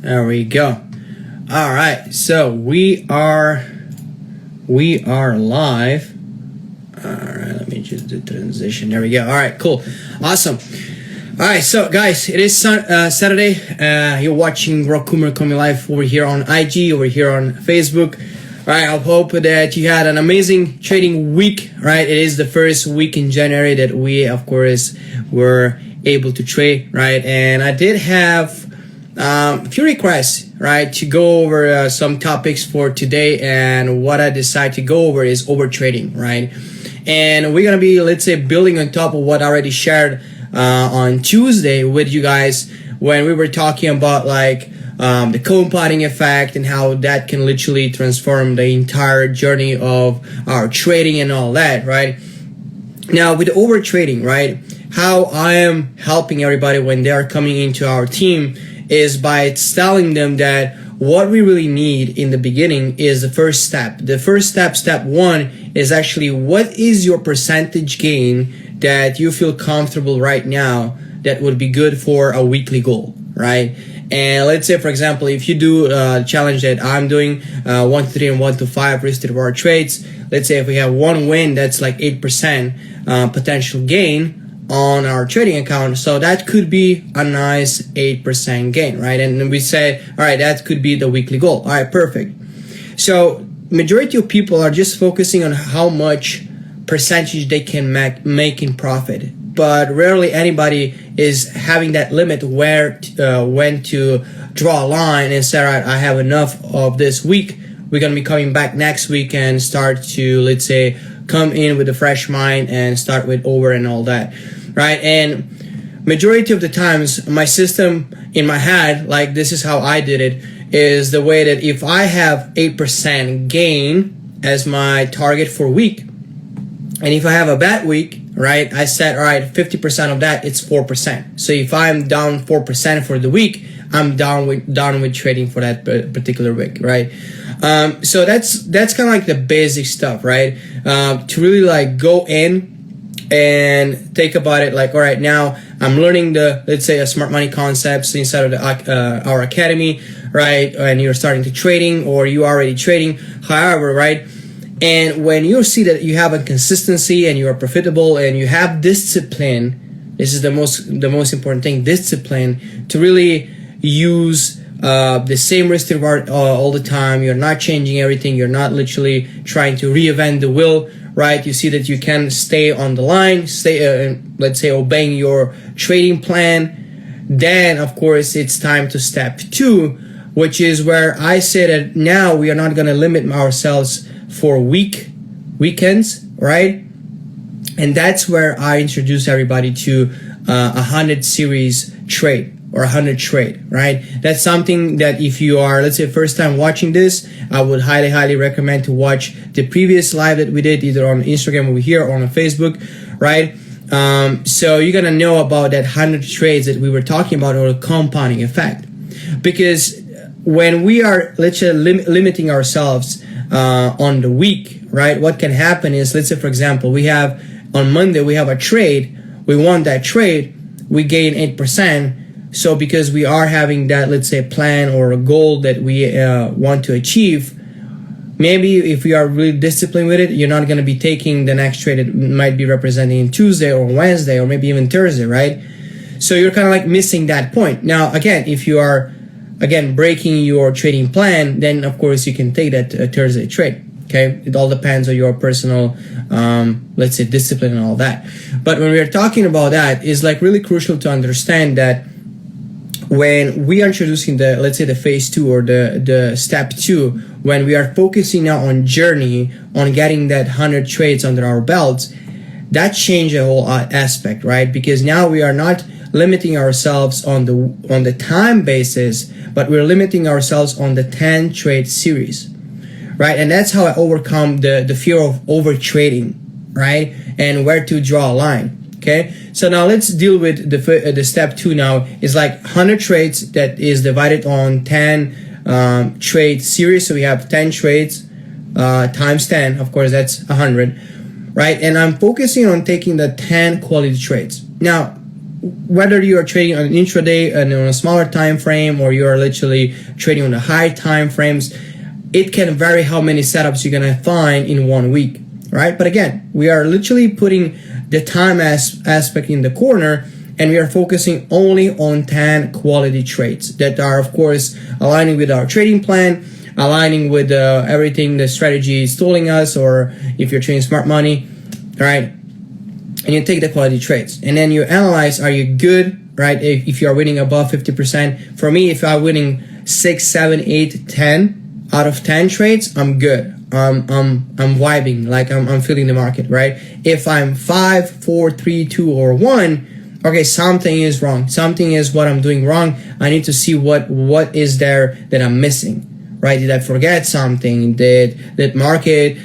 There we go. All right, so we are live. All right, let me just do transition. There we go. All right, cool, awesome. All right, so guys, it is Saturday. You're watching Overcome live over here on IG, over here on Facebook. All right, I hope that you had an amazing trading week. Right, it is the first week in January that we, of course, were able to trade. Right, and I did have a few requests, right, to go over some topics for today, and what I decided to go over is overtrading, right? And we're gonna be, let's say, building on top of what I already shared on Tuesday with you guys when we were talking about like the compounding effect and how that can literally transform the entire journey of our trading and all that, right? Now with overtrading, right, how I am helping everybody when they are coming into our team is by telling them that what we really need in the beginning is the first step. The first step, step one, is actually what is your percentage gain that you feel comfortable right now that would be good for a weekly goal, right? And let's say, for example, if you do a challenge that I'm doing, 1 to 3 and 1 to 5 risk to reward trades, let's say if we have one win, that's like 8% potential gain on our trading account. So that could be a nice 8% gain, right? And then we say, all right, that could be the weekly goal. All right, perfect. So majority of people are just focusing on how much percentage they can make in profit, but rarely anybody is having that limit where when to draw a line and say, all right, I have enough of this week. We're gonna be coming back next week and start to, let's say, come in with a fresh mind and start with over and all that, right? And majority of the times my system in my head, like this is how I did it, is the way that if I have 8% gain as my target for a week, and if I have a bad week, right, I said, all right, 50% of that, it's 4%. So if I'm down 4% for the week, I'm done with trading for that particular week, right? So that's kind of like the basic stuff, right? To really like go in and think about it like, all right, now I'm learning the, let's say, a smart money concepts inside of our academy, right? And you're starting to trading, or you are already trading, however, right? And when you see that you have a consistency and you are profitable and you have discipline, this is the most important thing, discipline, to really use the same risk to reward all the time. You're not changing everything. You're not literally trying to reinvent the wheel, right? You see that you can stay on the line, stay, let's say, obeying your trading plan. Then, of course, it's time to step two, which is where I say that now we are not going to limit ourselves for weekends, right? And that's where I introduce everybody to 100 series trade or 100 trade, right? That's something that if you are, let's say, first time watching this, I would highly recommend to watch the previous live that we did either on Instagram over here or on Facebook, right? So you're gonna know about that 100 trades that we were talking about, or the compounding effect. Because when we are, let's say, limiting ourselves on the week, right, what can happen is, let's say, for example, we have on Monday we have a trade, we won that trade, we gain 8%. So because we are having that, let's say, plan or a goal that we want to achieve, maybe if we are really disciplined with it, you're not going to be taking the next trade that might be representing Tuesday or Wednesday or maybe even Thursday, right? So you're kind of like missing that point. Now, again, if you are breaking your trading plan, then of course you can take that Thursday trade. Okay, it all depends on your personal, let's say, discipline and all that. But when we are talking about that, it's like really crucial to understand that when we are introducing the, let's say, the phase 2 or the step 2, when we are focusing now on journey, on getting that 100 trades under our belts, that changes the whole aspect, right? Because now we are not limiting ourselves on the time basis, but we're limiting ourselves on the 10 trade series, right? And that's how I overcome the fear of overtrading, right? And where to draw a line. Okay, so now let's deal with the step 2 now. Is like 100 trades that is divided on 10 trade series. So we have 10 trades times 10, of course that's 100, right? And I'm focusing on taking the 10 quality trades. Now whether you are trading on an intraday and on a smaller time frame, or you are literally trading on the high time frames, it can vary how many setups you're gonna find in 1 week, right? But again, we are literally putting the time aspect in the corner, and we are focusing only on 10 quality trades that are, of course, aligning with our trading plan, aligning with everything the strategy is telling us, or if you're trading smart money, right? And you take the quality trades, and then you analyze, are you good, right? If you're winning above 50%. For me, if I'm winning 6, 7, 8, 10 out of 10 trades, I'm good. I'm vibing, like I'm feeling the market, right? If I'm 5, 4, 3, 2, or 1, okay, something is wrong. Something is what I'm doing wrong. I need to see what is there that I'm missing, right? Did I forget something? Did that market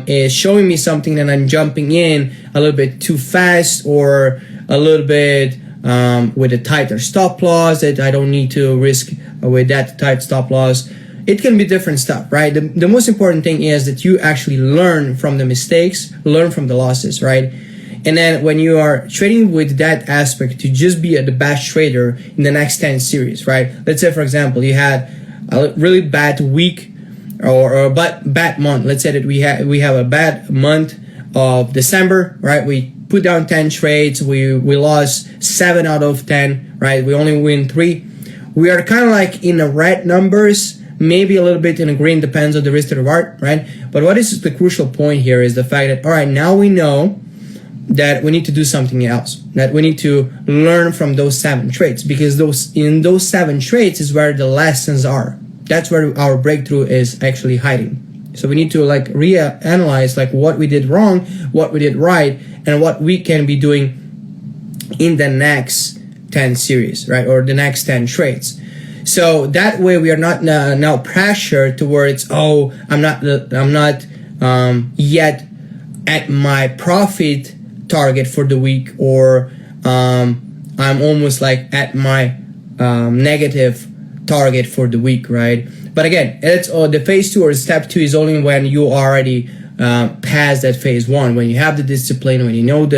is showing me something and I'm jumping in a little bit too fast, or a little bit with a tighter stop loss that I don't need to risk with that tight stop loss? It can be different stuff, right? The most important thing is that you actually learn from the mistakes, learn from the losses, right? And then when you are trading with that aspect to just be the best trader in the next 10 series, right? Let's say, for example, you had a really bad week or a bad month. Let's say that we have a bad month of December, right? We put down 10 trades. We lost 7 out of 10, right? We only win 3. We are kind of like in the red numbers, maybe a little bit in the green, depends on the risk to reward, right? But what is the crucial point here is the fact that, all right, now we know that we need to do something else, that we need to learn from those 7 trades, because in those 7 trades is where the lessons are. That's where our breakthrough is actually hiding. So we need to like reanalyze like what we did wrong, what we did right, and what we can be doing in the next 10 series, right? Or the next 10 trades. So that way we are not now pressured towards, oh, I'm not yet at my profit target for the week, or I'm almost like at my negative target for the week, right? But again, it's the phase 2 or step 2 is only when you already past that phase 1, when you have the discipline, when you know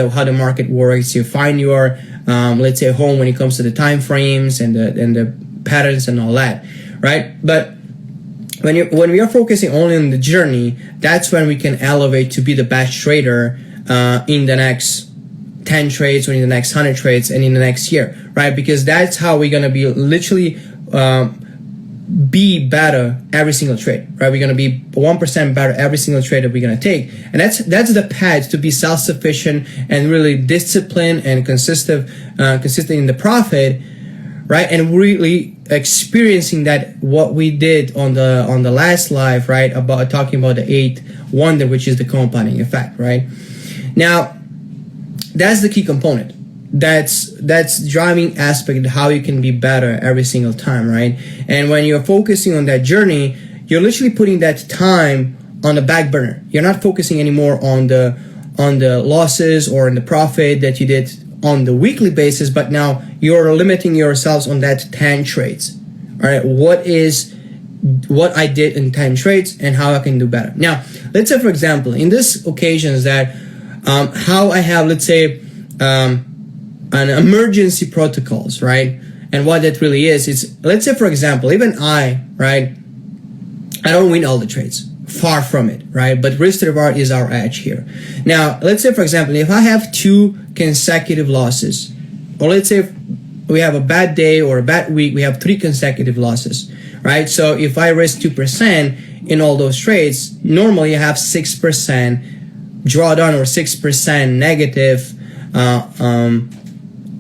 how the market works, you find your let's say home when it comes to the time frames and the patterns and all that, right? But when we are focusing only on the journey, that's when we can elevate to be the best trader in the next 10 trades, or in the next 100 trades, and in the next year, right? Because that's how we're gonna be literally be better every single trade, right? We're gonna be 1% better every single trade that we're gonna take, and that's the path to be self-sufficient and really disciplined and consistent in the profit, right? And really experiencing that what we did on the last live, right? About talking about the 8th wonder, which is the compounding effect, right? Now, that's the key component. That's driving aspect of how you can be better every single time, right? And when you're focusing on that journey, you're literally putting that time on the back burner. You're not focusing anymore on the losses or on the profit that you did on the weekly basis, but now you're limiting yourselves on that 10 trades. All right, what I did in 10 trades and how I can do better. Now, let's say, for example, in this occasions that how I have, let's say, an emergency protocols, right? And what that really is, let's say, for example, even I don't win all the trades, far from it, right? But risk to reward is our edge here. Now, let's say, for example, if I have 2 consecutive losses, or let's say we have a bad day or a bad week, we have 3 consecutive losses, right? So if I risk 2% in all those trades, normally I have 6% drawdown or 6% negative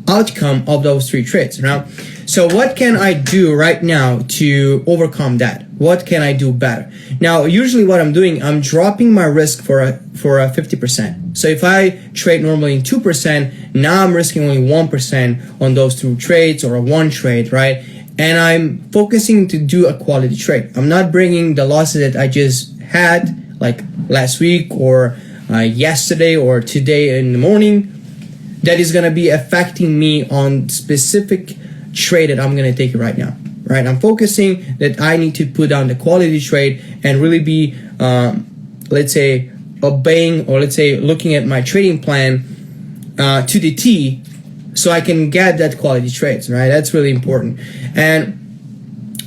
outcome of those 3 trades. Now, so what can I do right now to overcome that? What can I do better? Now, usually what I'm doing, I'm dropping my risk for a 50%. So if I trade normally in 2%, now I'm risking only 1% on those 2 trades or a 1 trade, right? And I'm focusing to do a quality trade. I'm not bringing the losses that I just had, like last week or yesterday or today in the morning, that is going to be affecting me on specific trade that I'm going to take right now, right? I'm focusing that I need to put down the quality trade and really be, let's say, obeying, or let's say looking at my trading plan to the T, so I can get that quality trades, right? That's really important. And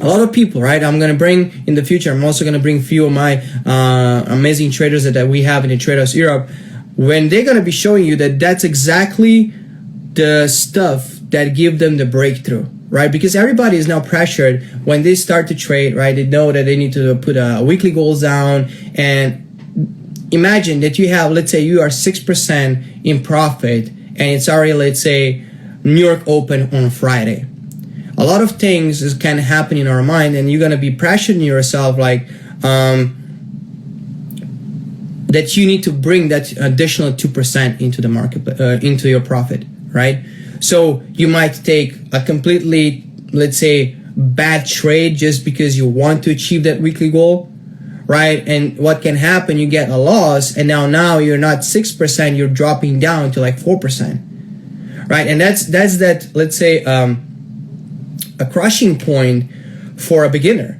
a lot of people, right? I'm going to bring in the future, I'm also going to bring a few of my amazing traders that we have in the Traders Europe, when they're going to be showing you that that's exactly the stuff that give them the breakthrough, right? Because everybody is now pressured when they start to trade, right? They know that they need to put weekly goals down. And imagine that you have, let's say you are 6% in profit and it's already, let's say, New York Open on Friday. A lot of things is kind of happening in our mind, and you're going to be pressuring yourself like that you need to bring that additional 2% into the market, into your profit, right? So you might take a completely, let's say, bad trade just because you want to achieve that weekly goal, right? And what can happen, you get a loss, and now you're not 6%, you're dropping down to like 4%, right? And that's that, let's say, a crushing point for a beginner.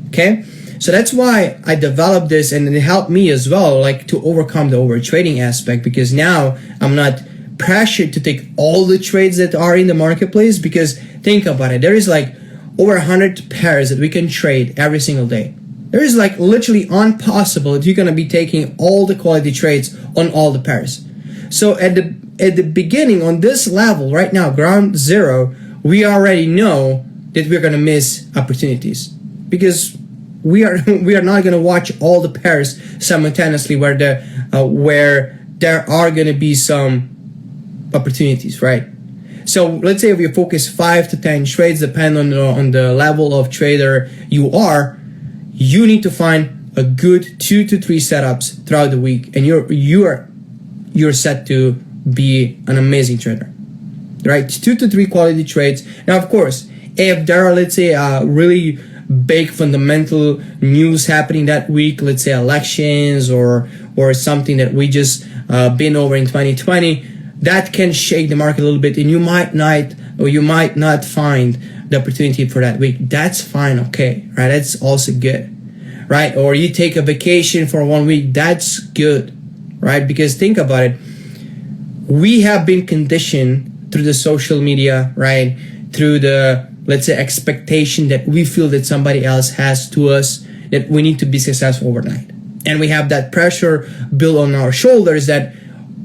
Okay, so that's why I developed this, and it helped me as well, like to overcome the overtrading aspect, because now I'm not pressured to take all the trades that are in the marketplace. Because think about it, there is like over 100 pairs that we can trade every single day. There is like literally impossible that you're going to be taking all the quality trades on all the pairs. So at the beginning, on this level right now, ground zero, we already know that we're going to miss opportunities, because we are not going to watch all the pairs simultaneously where there are going to be some opportunities, right? So let's say if you focus 5 to 10 trades, depending on the level of trader you are, you need to find a good 2 to 3 setups throughout the week, and you're set to be an amazing trader. Right, 2 to 3 quality trades. Now, of course, if there are, let's say, really big fundamental news happening that week, let's say elections or something that we just been over in 2020, that can shake the market a little bit, and you might not find the opportunity for that week. That's fine, okay, right? That's also good, right? Or you take a vacation for 1 week. That's good, right? Because think about it, we have been conditioned through the social media, right? Through the, let's say, expectation that we feel that somebody else has to us, that we need to be successful overnight. And we have that pressure built on our shoulders that,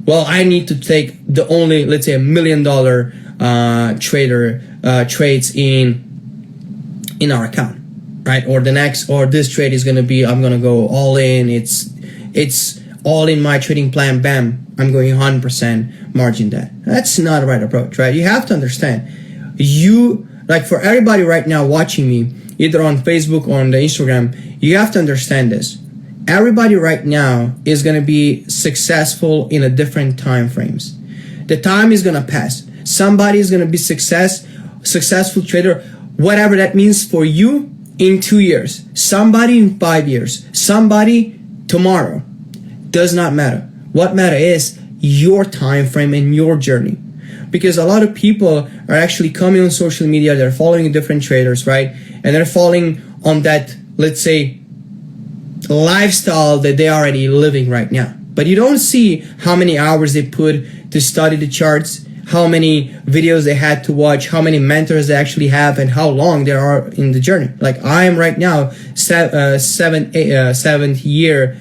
well, I need to take the only, let's say, $1 million trades in our account, right? Or this trade is going to be, I'm going to go all in. It's all in my trading plan, bam, I'm going 100% margin that. That's not the right approach, right? You have to understand, like for everybody right now watching me, either on Facebook or on the Instagram, you have to understand this. Everybody right now is going to be successful in a different time frames. The time is going to pass. Somebody is going to be successful trader, whatever that means for you, in 2 years. Somebody in 5 years. Somebody tomorrow. Does not matter. What matter is your time frame and your journey. Because a lot of people are actually coming on social media, they're following different traders, right? And they're following on that, let's say, lifestyle that they're already living right now. But you don't see how many hours they put to study the charts, how many videos they had to watch, how many mentors they actually have, and how long they are in the journey. Like I am right now, seventh year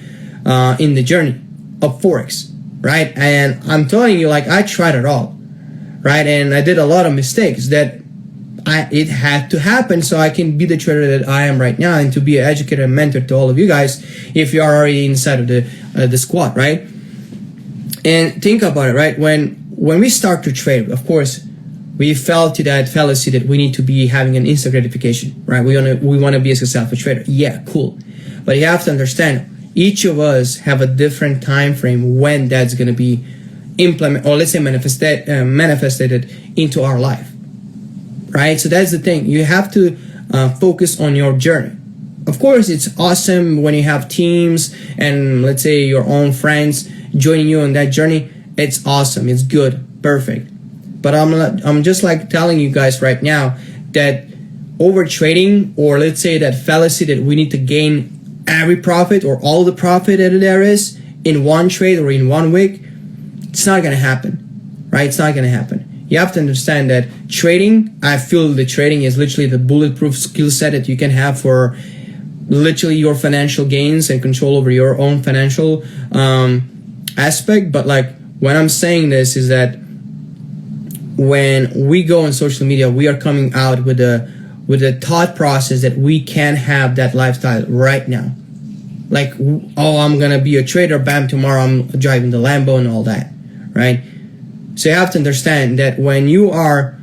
in the journey of Forex, right? And I'm telling you, like, I tried it all, right? And I did a lot of mistakes that it had to happen so I can be the trader that I am right now, and to be an educator and mentor to all of you guys if you are already inside of the squad, right? And think about it, right? When we start to trade, of course, we fell to that fallacy that we need to be having an instant gratification, right? We want to be a successful trader. Yeah, cool. But you have to understand, each of us have a different time frame when that's going to be implemented, or let's say manifested into our life, right? So that's the thing. You have to focus on your journey. Of course, it's awesome when you have teams and, let's say, your own friends joining you on that journey. It's awesome. It's good. Perfect. But I'm just like telling you guys right now that overtrading, or let's say that fallacy that we need to gain every profit or all the profit that there is in one trade or in 1 week, it's not going to happen, right? It's not going to happen. you have to understand that trading, I feel the trading is literally the bulletproof skill set that you can have for literally your financial gains and control over your own financial aspect. But like when I'm saying this is that when we go on social media, we are coming out with a thought process that we can have that lifestyle right now. Like, oh, I'm gonna be a trader, bam, tomorrow I'm driving the Lambo and all that, right? So you have to understand that when you are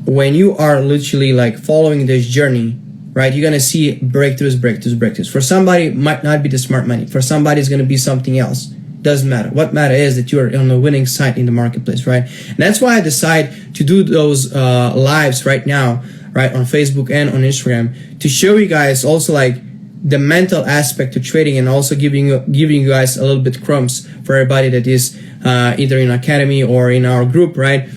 literally like following this journey, right, you're gonna see breakthroughs. For somebody, it might not be the smart money. For somebody, it's gonna be something else. Doesn't matter. What matters is that you're on the winning side in the marketplace, right? And that's why I decide to do those lives right now, right, on Facebook and on Instagram, to show you guys also like the mental aspect to trading, and also giving you guys a little bit crumbs for everybody that is either in academy or in our group, right?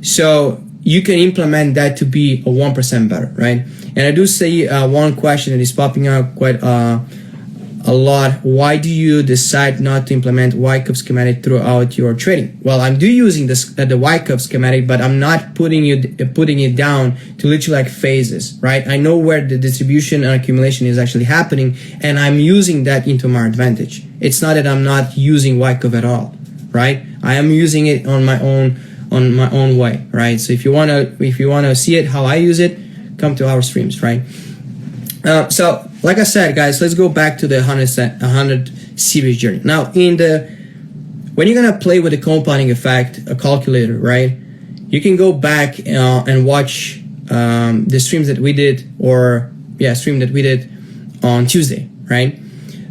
So you can implement that to be a 1% better, right? And I do see one question that is popping up quite a lot. Why do you decide not to implement Y curve schematic throughout your trading? Well, I'm using this the Y curve schematic, but I'm not putting it down to literally like phases, right? I know where the distribution and accumulation is actually happening, and I'm using that into my advantage. It's not that I'm not using Y curve at all, right? I am using it on my own way, right? So if you wanna see it how I use it, come to our streams, right? So like I said, guys, let's go back to the 100 series journey. Now, when you're gonna play with the compounding effect, a calculator, right? You can go back and watch the streams that we did, on Tuesday, right?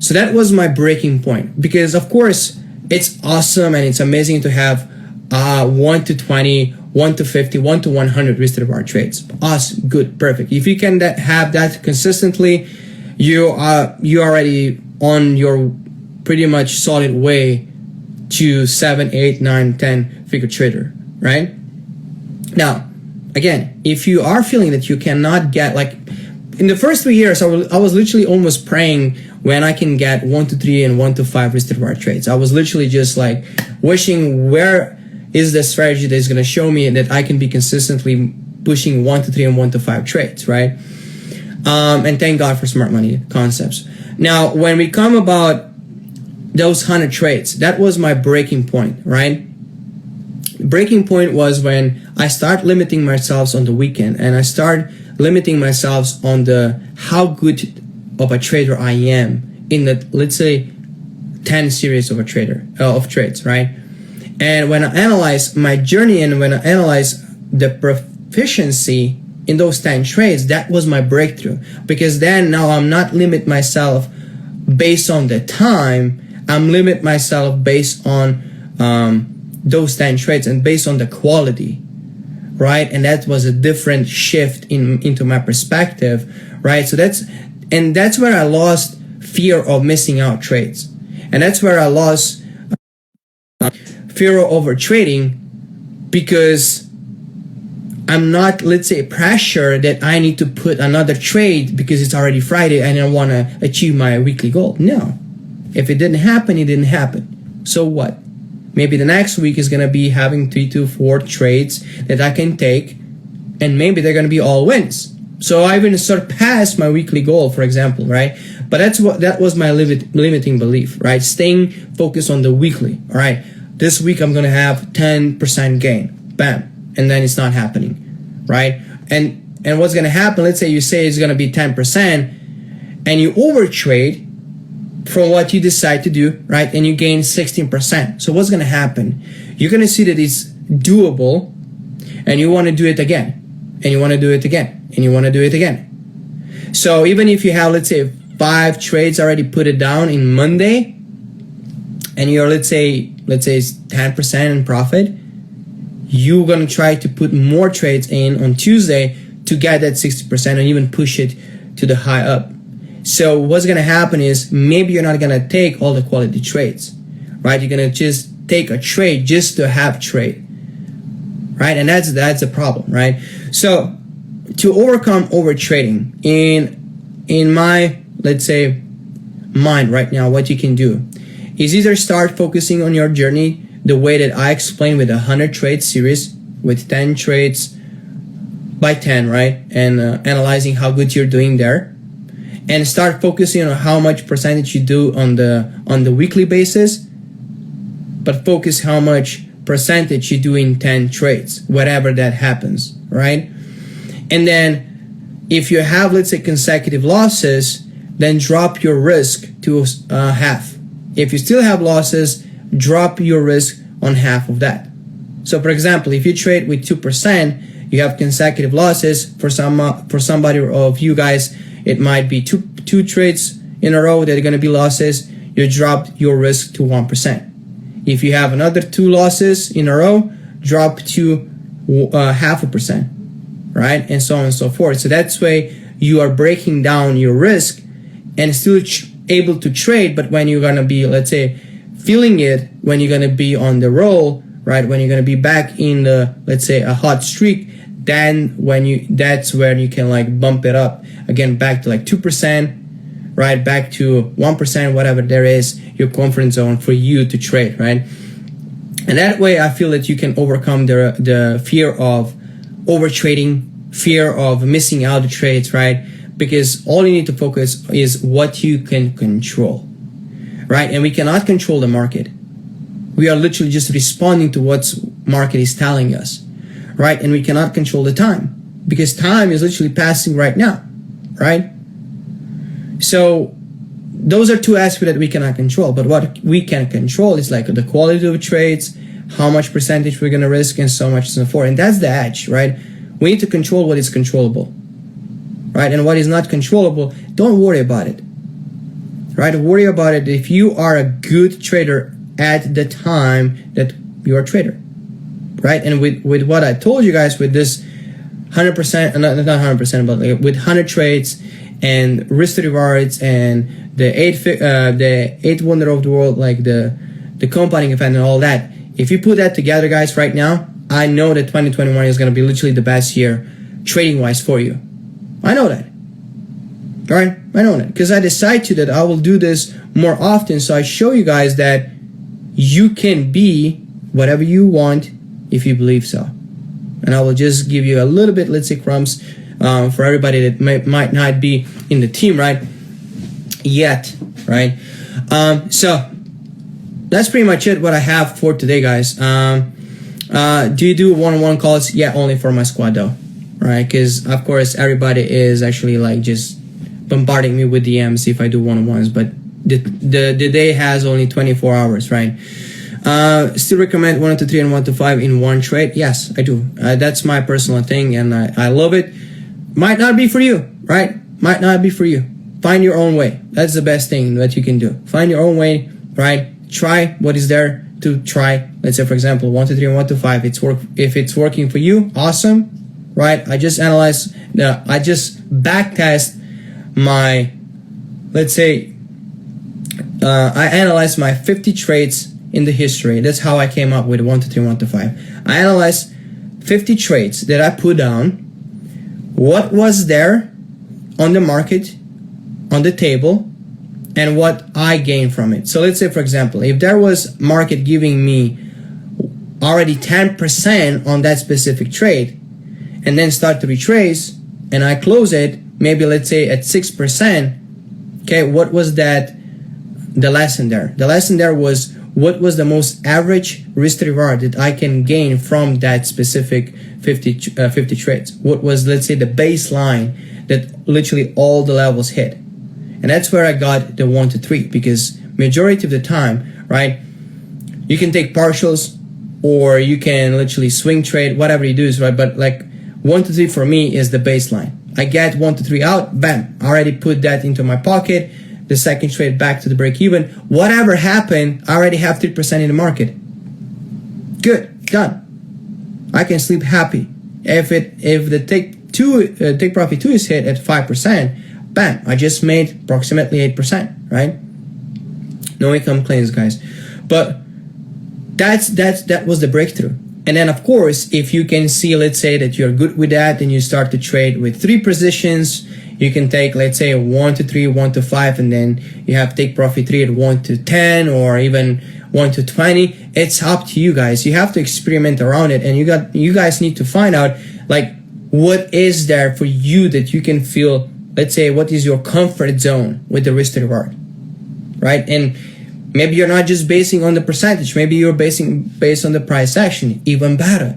So that was my breaking point, because of course it's awesome and it's amazing to have 1 to 20, 1 to 50, 1 to 100 wrist bar trades. Awesome, good, perfect. If you can have that consistently, you already on your pretty much solid way to 7, 8, 9, 10 figure trader, right? Now, again, if you are feeling that you cannot get, like in the first 3 years, I was literally almost praying when I can get 1 to 3 and 1 to 5 wrist bar trades. I was literally just like wishing, where is the strategy that is going to show me that I can be consistently pushing 1 to 3 and 1 to 5 trades, right? And thank God for smart money concepts. Now, when we come about those 100 trades, that was my breaking point, right? Breaking point was when I start limiting myself on the weekend, and I start limiting myself on the how good of a trader I am in the, let's say, 10 series of of trades, right? And when I analyze my journey and when I analyze the proficiency in those 10 trades, that was my breakthrough. Because then now I'm not limit myself based on the time, I'm limit myself based on those 10 trades and based on the quality, right? And that was a different shift into my perspective, right? So that's where I lost fear of missing out trades. And that's where I lost fear of overtrading, because I'm not, let's say, pressure that I need to put another trade because it's already Friday and I want to achieve my weekly goal. No. If it didn't happen, it didn't happen. So what? Maybe the next week is going to be having 3 to 4 trades that I can take, and maybe they're going to be all wins. So I even surpassed my weekly goal, for example, right? But that was my limiting belief, right? Staying focused on the weekly, all right? This week I'm going to have 10% gain. Bam. And then it's not happening, right? And what's going to happen, let's say you say it's going to be 10% and you overtrade from what you decide to do, right? And you gain 16%. So what's going to happen? You're going to see that it's doable, and you want to do it again, and you want to do it again, and you want to do it again. So even if you have, let's say, 5 trades already put it down in Monday, and you're, let's say it's 10% in profit, you're going to try to put more trades in on Tuesday to get that 60% and even push it to the high up. So what's going to happen is maybe you're not going to take all the quality trades, right? You're going to just take a trade just to have trade, right? And that's the problem, right? So to overcome overtrading, in my, let's say, mind right now, what you can do is either start focusing on your journey, the way that I explained with a 100 trade series with 10 trades by 10, right? And analyzing how good you're doing there, and start focusing on how much percentage you do on the weekly basis, but focus how much percentage you do in 10 trades, whatever that happens, right? And then if you have, let's say, consecutive losses, then drop your risk to half. If you still have losses, drop your risk on half of that. So for example, if you trade with 2%, you have consecutive losses. For somebody of you guys, it might be two trades in a row that are going to be losses. You drop your risk to 1%. If you have another 2 losses in a row, drop to 0.5%, right? And so on and so forth. So that's way you are breaking down your risk and still able to trade. But when you're going to be, let's say, feeling it, when you're going to be on the roll, right? When you're going to be back in the, let's say, a hot streak, then that's where you can like bump it up again back to like 2%, right? Back to 1%, whatever there is, your comfort zone for you to trade, right? And that way I feel that you can overcome the fear of overtrading, fear of missing out the trades, right? Because all you need to focus is what you can control, right? And we cannot control the market. We are literally just responding to what market is telling us, right? And we cannot control the time because time is literally passing right now, right? So those are 2 aspects that we cannot control. But what we can control is like the quality of trades, how much percentage we're going to risk, and so much and so forth. And that's the edge, right? We need to control what is controllable, right? And what is not controllable, don't worry about it, right? Worry about it if you are a good trader at the time that you're a trader, right? And with what I told you guys with this 100%, not 100%, but like with 100 trades and risk to rewards and the eighth wonder of the world, like the compounding effect and all that, if you put that together, guys, right now, I know that 2021 is going to be literally the best year trading wise for you. I know that. All right, I know that because I decided to that I will do this more often, so I show you guys that you can be whatever you want if you believe so. And I will just give you a little bit, let's say, crumbs for everybody that might not be in the team, right? Yet, right? So that's pretty much it. What I have for today, guys. Do you do one-on-one calls? Yeah, only for my squad though, right? Because of course everybody is actually like just bombarding me with DMs if I do one-on-ones, but the day has only 24 hours, right? Still recommend 1 to 3 and 1 to 5 in one trade? Yes, I do. That's my personal thing, and I love it. Might not be for you, right? Might not be for you. Find your own way. That's the best thing that you can do. Find your own way, right? Try what is there to try. Let's say, for example, 1 to 3 and 1 to 5. If it's working for you, awesome, right? I just back test my, let's say, I analyzed my 50 trades in the history. That's how I came up with 1 to 3, 1 to 5. I analyzed 50 trades that I put down, what was there on the market, on the table, and what I gained from it. So let's say, for example, if there was market giving me already 10% on that specific trade, and then start to retrace, and I close it, maybe let's say at 6%, okay, what was that? The lesson there. The lesson there was what was the most average risk to reward that I can gain from that specific 50 trades. What was, let's say, the baseline that literally all the levels hit. And that's where I got the 1 to 3, because majority of the time, right, you can take partials or you can literally swing trade, whatever you do, right? But like 1 to 3 for me is the baseline. I get 1 to 3 out, bam, I already put that into my pocket. The second trade back to the break even. Whatever happened, I already have 3% in the market. Good, done. I can sleep happy. If the take profit 2 is hit at 5%, bam, I just made approximately 8%, right? No income claims, guys. But that was the breakthrough. And then of course, if you can see, let's say that you're good with that and you start to trade with 3 positions, you can take, let's say, 1 to 3, 1 to 5, and then you have take profit 3 at 1 to 10, or even 1 to 20. It's up to you guys. You have to experiment around it, and you guys need to find out like what is there for you that you can feel. Let's say, what is your comfort zone with the risk to reward, right? And maybe you're not just basing on the percentage. Maybe you're based on the price action. Even better,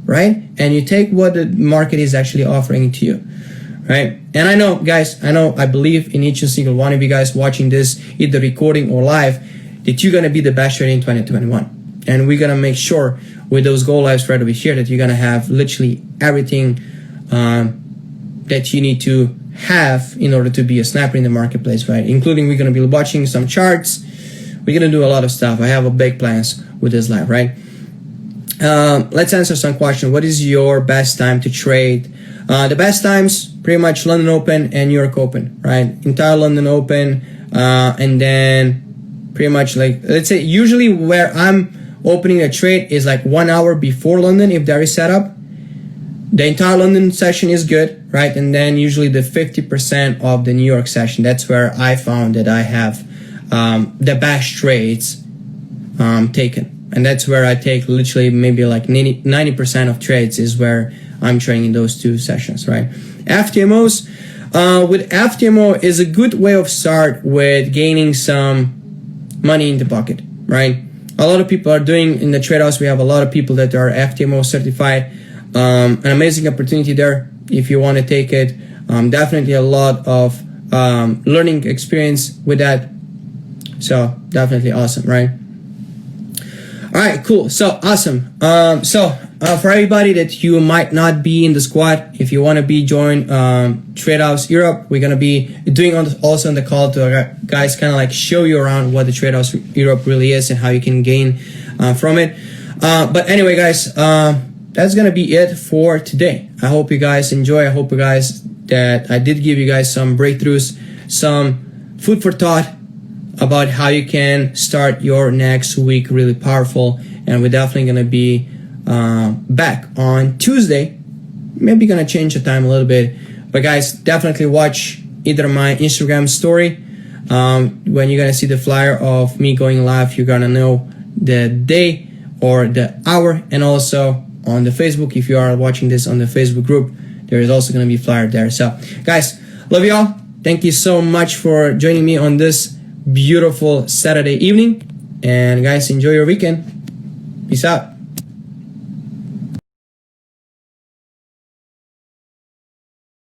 right? And you take what the market is actually offering to you, right? And I know, guys, I believe in each and single one of you guys watching this, either recording or live, that you're going to be the best trader in 2021. And we're going to make sure with those goal lives right over here that you're going to have literally everything that you need to have in order to be a sniper in the marketplace, right? Including we're going to be watching some charts. We're going to do a lot of stuff. I have a big plans with this live, right? Let's answer some questions. What is your best time to trade? The best times, pretty much London Open and New York Open, right? Entire London Open, and then pretty much like, let's say usually where I'm opening a trade is like 1 hour before London if there is setup. The entire London session is good, right? And then usually the 50% of the New York session, that's where I found that I have the best trades taken. And that's where I take literally maybe like 90% of trades is where I'm trading in those two sessions, right? FTMOs, with FTMO is a good way of start with gaining some money in the pocket, right? A lot of people are doing in the trade house. We have a lot of people that are FTMO certified. An amazing opportunity there if you want to take it. Definitely a lot of learning experience with that. So definitely awesome, right? All right, cool. So awesome. For everybody that you might not be in the squad, if you want to be join Trade House Europe, we're gonna be doing also on the call to guys kind of like show you around what the Trade House Europe really is and how you can gain from it. But anyway, guys, that's gonna be it for today. I hope you guys enjoy. I hope you guys that I did give you guys some breakthroughs, some food for thought about how you can start your next week really powerful. And we're definitely gonna be back on Tuesday. Maybe gonna change the time a little bit, but guys, definitely watch either my Instagram story. When you're gonna see the flyer of me going live, you're gonna know the day or the hour, and also on the Facebook, if you are watching this on the Facebook group, there is also going to be a flyer there. So guys, love you all. Thank you so much for joining me on this beautiful Saturday evening, and guys, enjoy your weekend. Peace out.